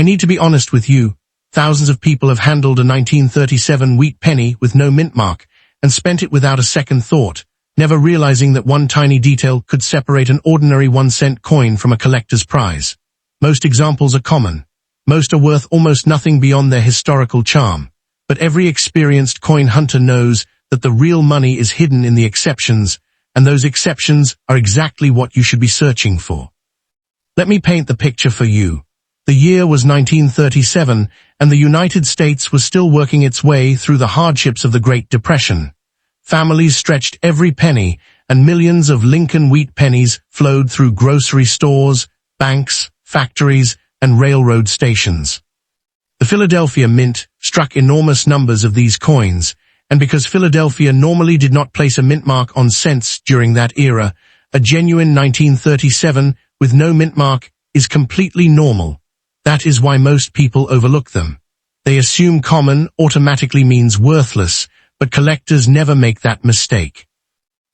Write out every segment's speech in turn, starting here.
need to be honest with you. Thousands of people have handled a 1937 wheat penny with no mint mark and spent it without a second thought, never realizing that one tiny detail could separate an ordinary 1-cent coin from a collector's prize. Most examples are common. Most are worth almost nothing beyond their historical charm. But every experienced coin hunter knows that the real money is hidden in the exceptions, and those exceptions are exactly what you should be searching for. Let me paint the picture for you. The year was 1937, and the United States was still working its way through the hardships of the Great Depression. Families stretched every penny, and millions of Lincoln wheat pennies flowed through grocery stores, banks, factories, and railroad stations. The Philadelphia Mint struck enormous numbers of these coins, and because Philadelphia normally did not place a mint mark on cents during that era, a genuine 1937 with no mint mark is completely normal. That is why most people overlook them. They assume common automatically means worthless, but collectors never make that mistake.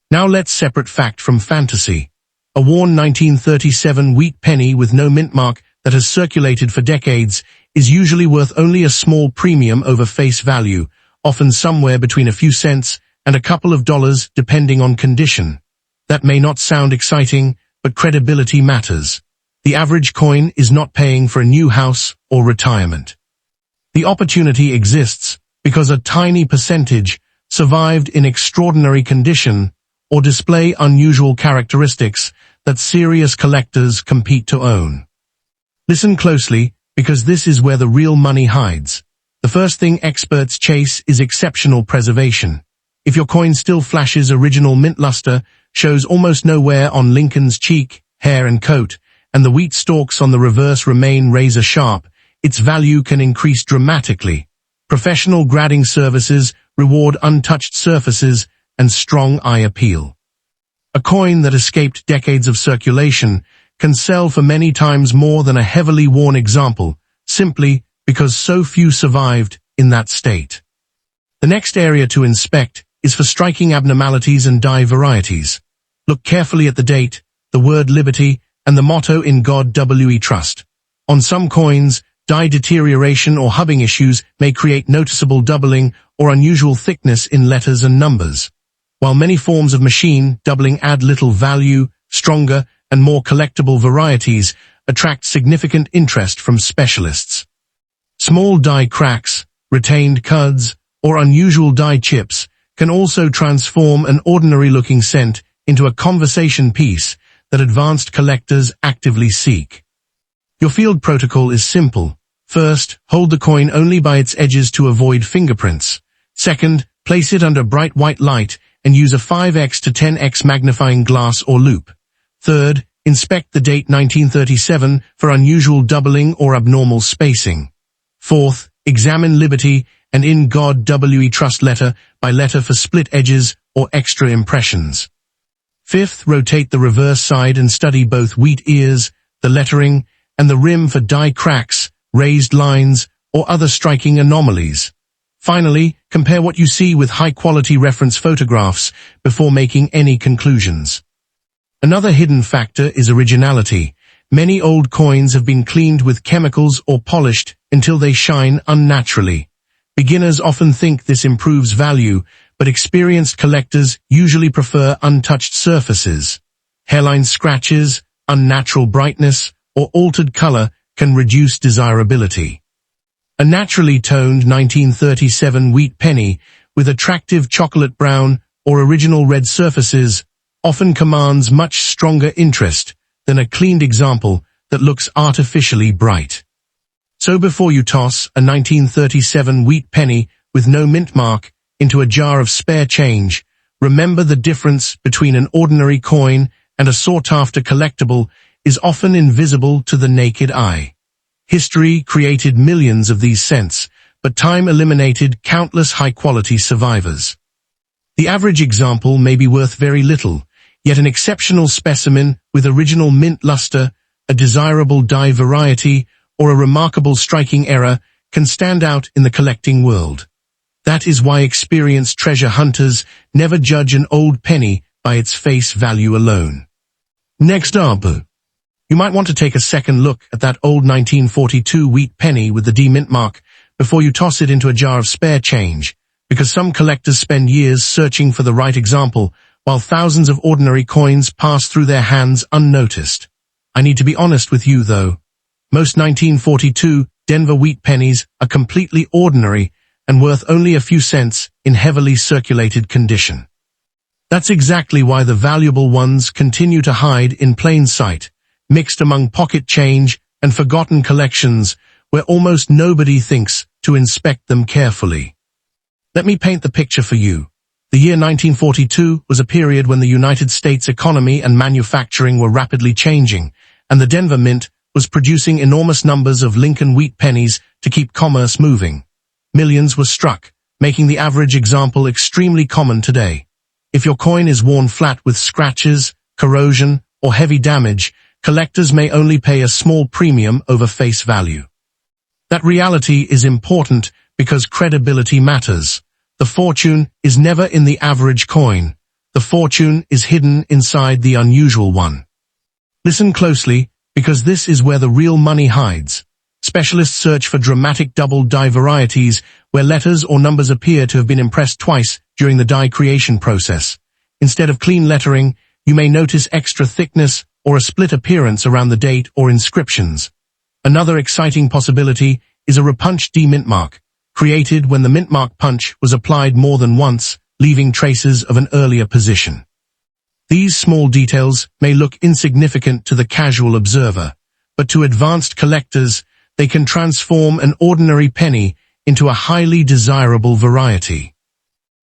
Now let's separate fact from fantasy. A worn 1937 wheat penny with no mint mark that has circulated for decades is usually worth only a small premium over face value, often somewhere between a few cents and a couple of dollars depending on condition. That may not sound exciting, but credibility matters. The average coin is not paying for a new house or retirement. The opportunity exists because a tiny percentage survived in extraordinary condition or display unusual characteristics that serious collectors compete to own. Listen closely, because this is where the real money hides. The first thing experts chase is exceptional preservation. If your coin still flashes original mint luster, shows almost no wear on Lincoln's cheek, hair and coat, and the wheat stalks on the reverse remain razor sharp, its value can increase dramatically. Professional grading services reward untouched surfaces and strong eye appeal. A coin that escaped decades of circulation can sell for many times more than a heavily worn example, simply because so few survived in that state. The next area to inspect is for striking abnormalities and die varieties. Look carefully at the date, the word liberty, and the motto in God we trust. On some coins, die deterioration or hubbing issues may create noticeable doubling or unusual thickness in letters and numbers. While many forms of machine doubling add little value, stronger and more collectible varieties attract significant interest from specialists. Small die cracks, retained cuds, or unusual die chips can also transform an ordinary-looking cent into a conversation piece that advanced collectors actively seek. Your field protocol is simple. First, hold the coin only by its edges to avoid fingerprints. Second, place it under bright white light and use a 5x to 10x magnifying glass or loupe. Third, inspect the date 1937 for unusual doubling or abnormal spacing. Fourth, examine liberty and in God we trust letter by letter for split edges or extra impressions. Fifth, rotate the reverse side and study both wheat ears, the lettering, and the rim for die cracks, raised lines, or other striking anomalies. Finally, compare what you see with high-quality reference photographs before making any conclusions. Another hidden factor is originality. Many old coins have been cleaned with chemicals or polished until they shine unnaturally. Beginners often think this improves value, but experienced collectors usually prefer untouched surfaces. Hairline scratches, unnatural brightness, or altered color can reduce desirability. A naturally toned 1937 wheat penny with attractive chocolate brown or original red surfaces often commands much stronger interest than a cleaned example that looks artificially bright. So before you toss a 1937 wheat penny with no mint mark into a jar of spare change, remember the difference between an ordinary coin and a sought-after collectible is often invisible to the naked eye. History created millions of these cents, but time eliminated countless high-quality survivors. The average example may be worth very little, yet an exceptional specimen with original mint luster, a desirable die variety, or a remarkable striking error can stand out in the collecting world. That is why experienced treasure hunters never judge an old penny by its face value alone. Next up, You might want to take a second look at that old 1942 wheat penny with the D mint mark before you toss it into a jar of spare change, because some collectors spend years searching for the right example, while thousands of ordinary coins pass through their hands unnoticed. I need to be honest with you, though. Most 1942 Denver wheat pennies are completely ordinary and worth only a few cents in heavily circulated condition. That's exactly why the valuable ones continue to hide in plain sight, mixed among pocket change and forgotten collections where almost nobody thinks to inspect them carefully. Let me paint the picture for you. The year 1942 was a period when the United States economy and manufacturing were rapidly changing, and the Denver Mint was producing enormous numbers of Lincoln wheat pennies to keep commerce moving. Millions were struck, making the average example extremely common today. If your coin is worn flat with scratches, corrosion, or heavy damage, collectors may only pay a small premium over face value. That reality is important because credibility matters. The fortune is never in the average coin. The fortune is hidden inside the unusual one. Listen closely, because this is where the real money hides. Specialists search for dramatic double die varieties where letters or numbers appear to have been impressed twice during the die creation process. Instead of clean lettering, you may notice extra thickness or a split appearance around the date or inscriptions. Another exciting possibility is a repunched D mint mark, created when the mint mark punch was applied more than once, leaving traces of an earlier position. These small details may look insignificant to the casual observer, but to advanced collectors, they can transform an ordinary penny into a highly desirable variety.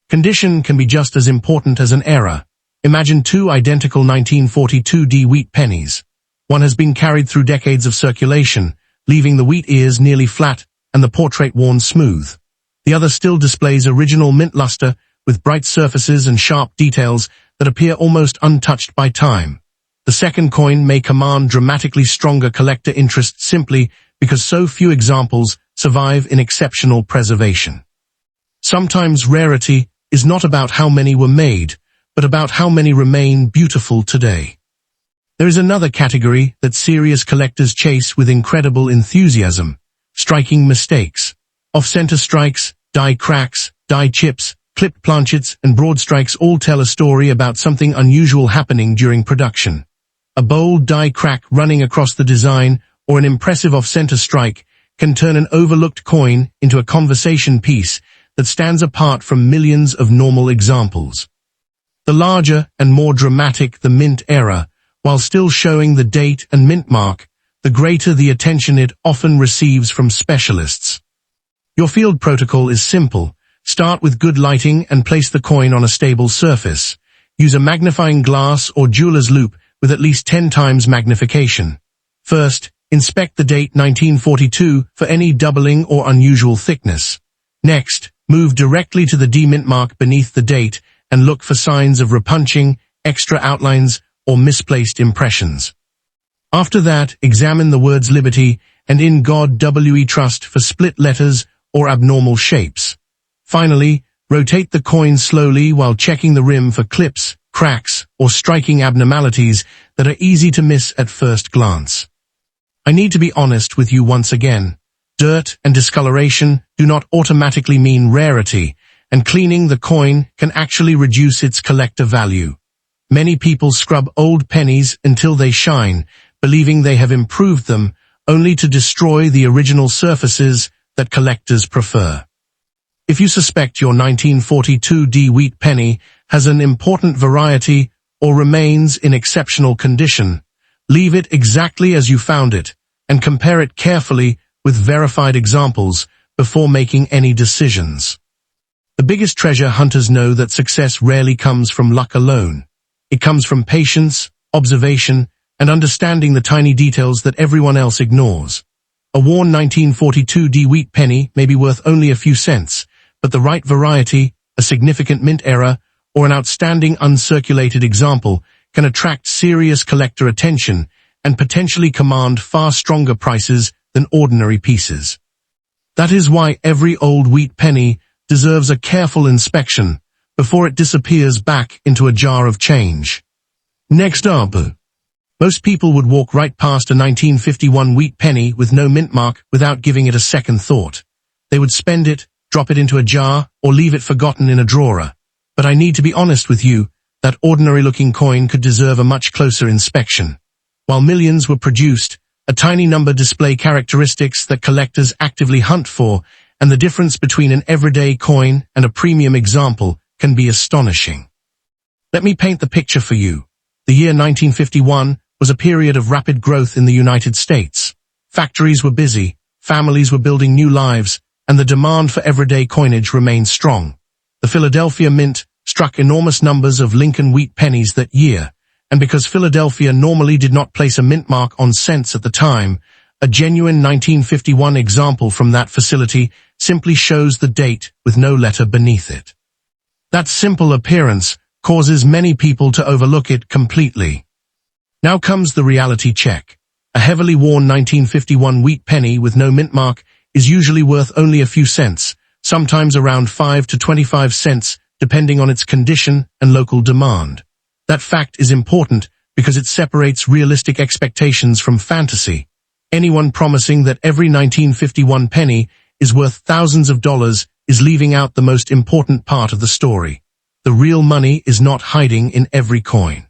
Condition can be just as important as an era. Imagine two identical 1942 D wheat pennies. One has been carried through decades of circulation, leaving the wheat ears nearly flat and the portrait worn smooth. The other still displays original mint luster with bright surfaces and sharp details that appear almost untouched by time. The second coin may command dramatically stronger collector interest simply because so few examples survive in exceptional preservation. Sometimes rarity is not about how many were made, but about how many remain beautiful today. There is another category that serious collectors chase with incredible enthusiasm: striking mistakes. Off-center strikes, die cracks, die chips, clipped planchets, and broad strikes all tell a story about something unusual happening during production. A bold die crack running across the design or an impressive off-center strike can turn an overlooked coin into a conversation piece that stands apart from millions of normal examples. The larger and more dramatic the mint era, while still showing the date and mint mark, the greater the attention it often receives from specialists. Your field protocol is simple. Start with good lighting and place the coin on a stable surface. Use a magnifying glass or jeweler's loupe with at least 10 times magnification. First, inspect the date 1942 for any doubling or unusual thickness. Next, move directly to the D mint mark beneath the date and look for signs of repunching, extra outlines, or misplaced impressions. After that, examine the words Liberty and In God We Trust for split letters or abnormal shapes. Finally, rotate the coin slowly while checking the rim for clips, cracks, or striking abnormalities that are easy to miss at first glance. I need to be honest with you once again. Dirt and discoloration do not automatically mean rarity, and cleaning the coin can actually reduce its collector value. Many people scrub old pennies until they shine, believing they have improved them, only to destroy the original surfaces that collectors prefer. If you suspect your 1942 D wheat penny has an important variety or remains in exceptional condition, leave it exactly as you found it and compare it carefully with verified examples before making any decisions. The biggest treasure hunters know that success rarely comes from luck alone. It comes from patience, observation, and understanding the tiny details that everyone else ignores. A worn 1942 D wheat penny may be worth only a few cents, but the right variety, a significant mint error, or an outstanding uncirculated example can attract serious collector attention and potentially command far stronger prices than ordinary pieces. That is why every old wheat penny deserves a careful inspection before it disappears back into a jar of change. Next up, Most people would walk right past a 1951 wheat penny with no mint mark without giving it a second thought. They would spend it, drop it into a jar, or leave it forgotten in a drawer. But I need to be honest with you, that ordinary-looking coin could deserve a much closer inspection. While millions were produced, a tiny number display characteristics that collectors actively hunt for, and the difference between an everyday coin and a premium example can be astonishing. Let me paint the picture for you. The year 1951 was a period of rapid growth in the United States. Factories were busy, families were building new lives, and the demand for everyday coinage remained strong. The Philadelphia Mint struck enormous numbers of Lincoln wheat pennies that year, and because Philadelphia normally did not place a mint mark on cents at the time, a genuine 1951 example from that facility simply shows the date with no letter beneath it. That simple appearance causes many people to overlook it completely. Now comes the reality check. A heavily worn 1951 wheat penny with no mint mark is usually worth only a few cents, sometimes around 5 to 25 cents, depending on its condition and local demand. That fact is important because it separates realistic expectations from fantasy. Anyone promising that every 1951 penny is worth thousands of dollars is leaving out the most important part of the story. The real money is not hiding in every coin.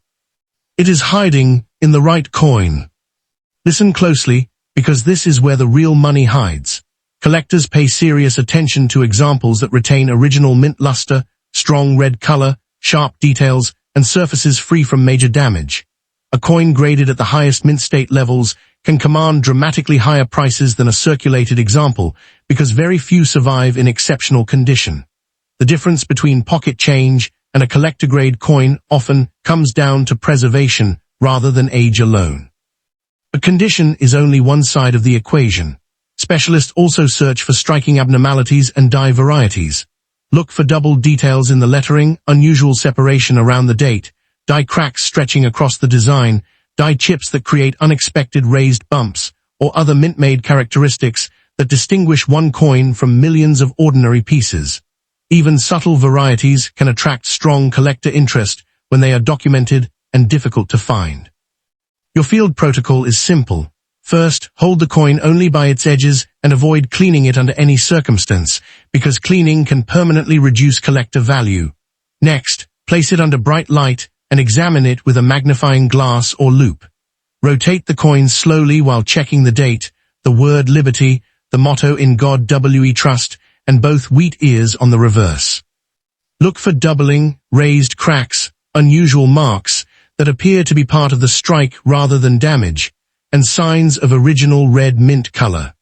It is hiding in the right coin. Listen closely, because this is where the real money hides. Collectors pay serious attention to examples that retain original mint luster, strong red color, sharp details, and surfaces free from major damage. A coin graded at the highest mint state levels can command dramatically higher prices than a circulated example because very few survive in exceptional condition. The difference between pocket change and a collector-grade coin often comes down to preservation rather than age alone. But condition is only one side of the equation. Specialists also search for striking abnormalities and die varieties. Look for double details in the lettering, unusual separation around the date, die cracks stretching across the design, die chips that create unexpected raised bumps, or other mint-made characteristics that distinguish one coin from millions of ordinary pieces. Even subtle varieties can attract strong collector interest when they are documented and difficult to find. Your field protocol is simple. First, hold the coin only by its edges and avoid cleaning it under any circumstance, because cleaning can permanently reduce collector value. Next, place it under bright light and examine it with a magnifying glass or loupe. Rotate the coin slowly while checking the date, the word liberty, the motto in God We Trust, and both wheat ears on the reverse. Look for doubling, raised cracks, unusual marks that appear to be part of the strike rather than damage, and signs of original red mint color.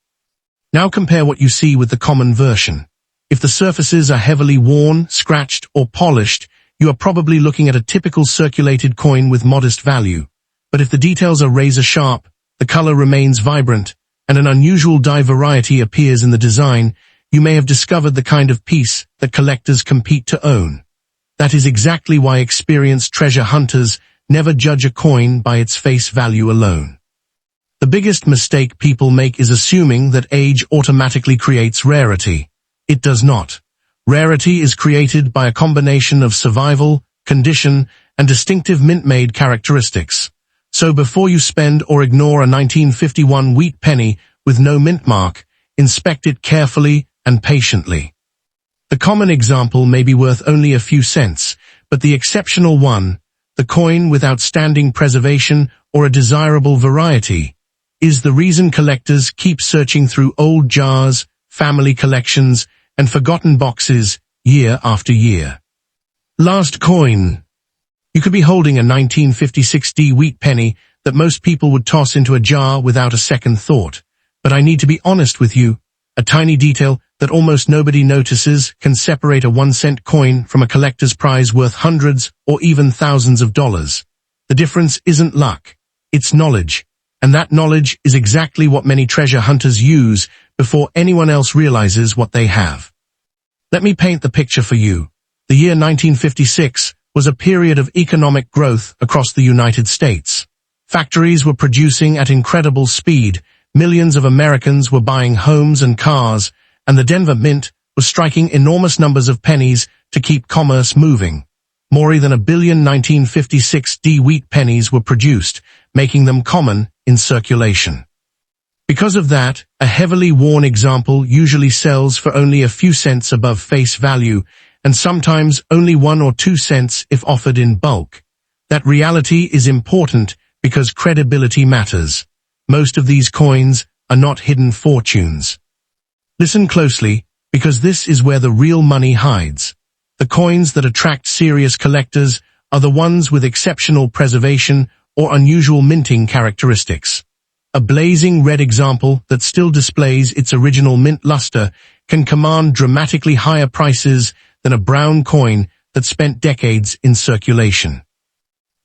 Now compare what you see with the common version. If the surfaces are heavily worn, scratched, or polished, you are probably looking at a typical circulated coin with modest value. But if the details are razor sharp, the color remains vibrant, and an unusual die variety appears in the design, you may have discovered the kind of piece that collectors compete to own. That is exactly why experienced treasure hunters never judge a coin by its face value alone. The biggest mistake people make is assuming that age automatically creates rarity. It does not. Rarity is created by a combination of survival, condition, and distinctive mint-made characteristics. So before you spend or ignore a 1951 wheat penny with no mint mark, inspect it carefully and patiently. The common example may be worth only a few cents, but the exceptional one, the coin with outstanding preservation or a desirable variety, is the reason collectors keep searching through old jars, family collections, and forgotten boxes year after year. Last coin. You could be holding a 1956 wheat penny that most people would toss into a jar without a second thought. But I need to be honest with you. A tiny detail that almost nobody notices can separate a 1-cent coin from a collector's prize worth hundreds or even thousands of dollars. The difference isn't luck, it's knowledge. And that knowledge is exactly what many treasure hunters use before anyone else realizes what they have. Let me paint the picture for you. The year 1956 was a period of economic growth across the United States. Factories were producing at incredible speed, millions of Americans were buying homes and cars, and the Denver Mint was striking enormous numbers of pennies to keep commerce moving. More than 1 billion 1956 wheat pennies were produced, making them common in circulation. Because of that, a heavily worn example usually sells for only a few cents above face value, and sometimes only 1 or 2 cents if offered in bulk. That reality is important because credibility matters. Most of these coins are not hidden fortunes. Listen closely, because this is where the real money hides. The coins that attract serious collectors are the ones with exceptional preservation or unusual minting characteristics. A blazing red example that still displays its original mint luster can command dramatically higher prices than a brown coin that spent decades in circulation.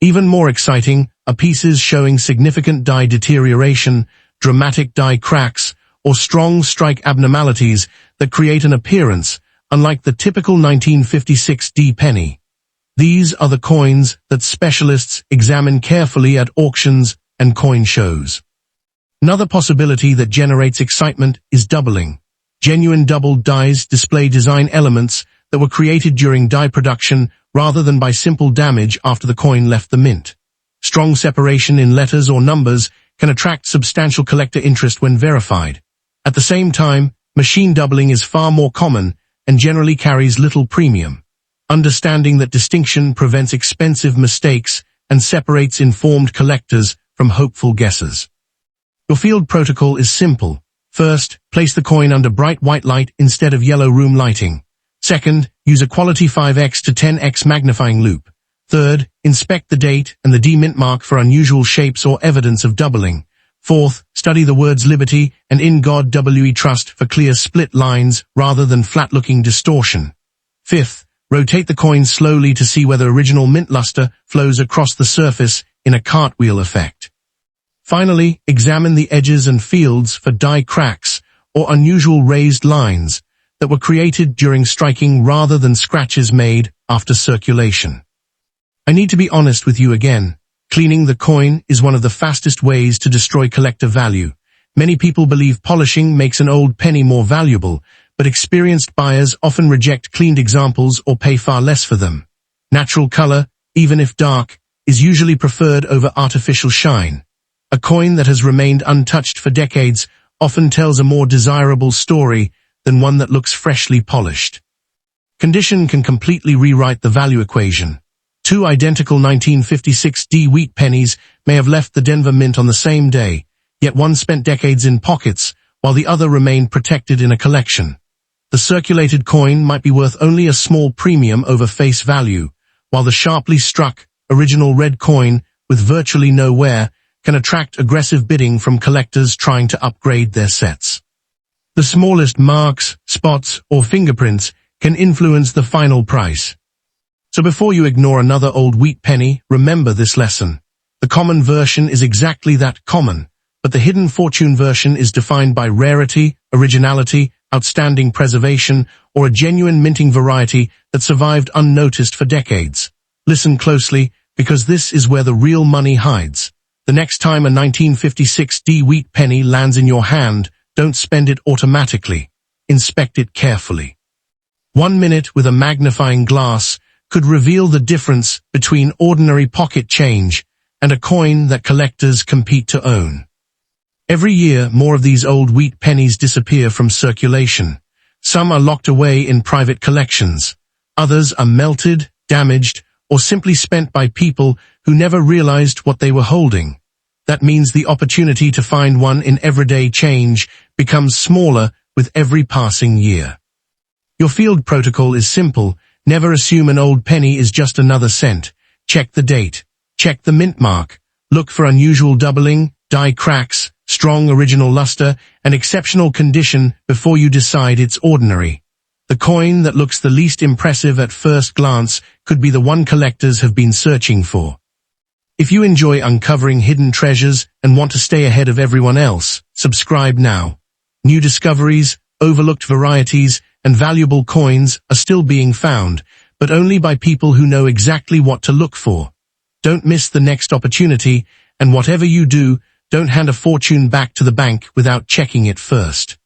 Even more exciting are pieces showing significant die deterioration, dramatic die cracks, or strong strike abnormalities that create an appearance unlike the typical 1956 penny. These are the coins that specialists examine carefully at auctions and coin shows. Another possibility that generates excitement is doubling. Genuine doubled dies display design elements that were created during die production rather than by simple damage after the coin left the mint. Strong separation in letters or numbers can attract substantial collector interest when verified. At the same time, machine doubling is far more common and generally carries little premium. Understanding that distinction prevents expensive mistakes and separates informed collectors from hopeful guessers. Your field protocol is simple. First, place the coin under bright white light instead of yellow room lighting. Second, use a quality 5x to 10x magnifying loupe. Third, inspect the date and the D-mint mark for unusual shapes or evidence of doubling. Fourth, study the words liberty and in God we trust for clear split lines rather than flat-looking distortion. Fifth, rotate the coin slowly to see whether original mint luster flows across the surface in a cartwheel effect. Finally, examine the edges and fields for die cracks or unusual raised lines that were created during striking rather than scratches made after circulation. I need to be honest with you again. Cleaning the coin is one of the fastest ways to destroy collector value. Many people believe polishing makes an old penny more valuable, but experienced buyers often reject cleaned examples or pay far less for them. Natural color, even if dark, is usually preferred over artificial shine. A coin that has remained untouched for decades often tells a more desirable story than one that looks freshly polished. Condition can completely rewrite the value equation. Two identical 1956 wheat pennies may have left the Denver Mint on the same day, yet one spent decades in pockets, while the other remained protected in a collection. The circulated coin might be worth only a small premium over face value, while the sharply struck, original red coin, with virtually no wear, can attract aggressive bidding from collectors trying to upgrade their sets. The smallest marks, spots, or fingerprints can influence the final price. So before you ignore another old wheat penny, remember this lesson. The common version is exactly that, common, but the hidden fortune version is defined by rarity, originality, outstanding preservation, or a genuine minting variety that survived unnoticed for decades. Listen closely, because this is where the real money hides. The next time a 1956 wheat penny lands in your hand, don't spend it automatically. Inspect it carefully. 1 minute with a magnifying glass could reveal the difference between ordinary pocket change and a coin that collectors compete to own. Every year, more of these old wheat pennies disappear from circulation. Some are locked away in private collections. Others are melted, damaged, or simply spent by people who never realized what they were holding. That means the opportunity to find one in everyday change becomes smaller with every passing year. Your field protocol is simple. Never assume an old penny is just another cent. Check the date. Check the mint mark. Look for unusual doubling, die cracks, strong original luster, and exceptional condition before you decide it's ordinary. The coin that looks the least impressive at first glance could be the one collectors have been searching for. If you enjoy uncovering hidden treasures and want to stay ahead of everyone else, subscribe now. New discoveries, overlooked varieties, and valuable coins are still being found, but only by people who know exactly what to look for. Don't miss the next opportunity, and whatever you do, don't hand a fortune back to the bank without checking it first.